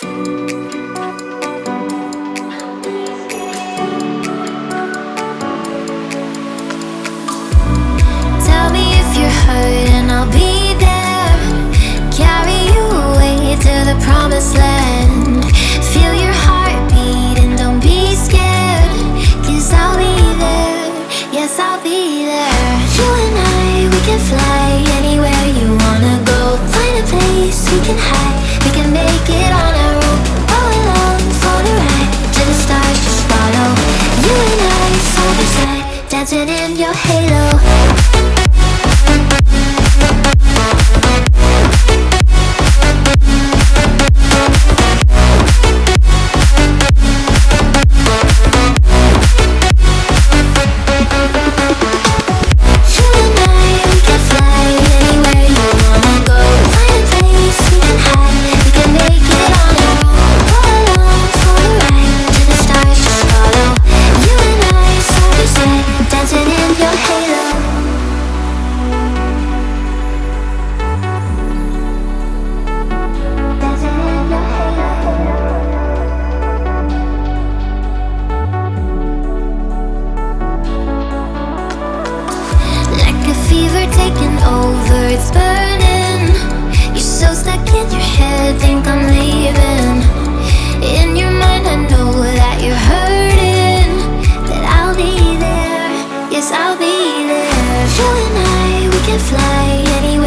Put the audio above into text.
Tell me if you're hurt and I'll be there. Carry you away to the promised land. Feel your heartbeat and don't be scared, 'cause I'll be there, yes I'll be there. You and I, we can fly anywhere you wanna go. Find a place we can hide, we can make it on our own. All alone for the ride, to the stars just follow. You and I, side by side, dancing in your halo. Fever taking over, it's burning. You're so stuck in your head, think I'm leaving. In your mind I know that you're hurting, that I'll be there, yes I'll be there. You and I, we can fly anywhere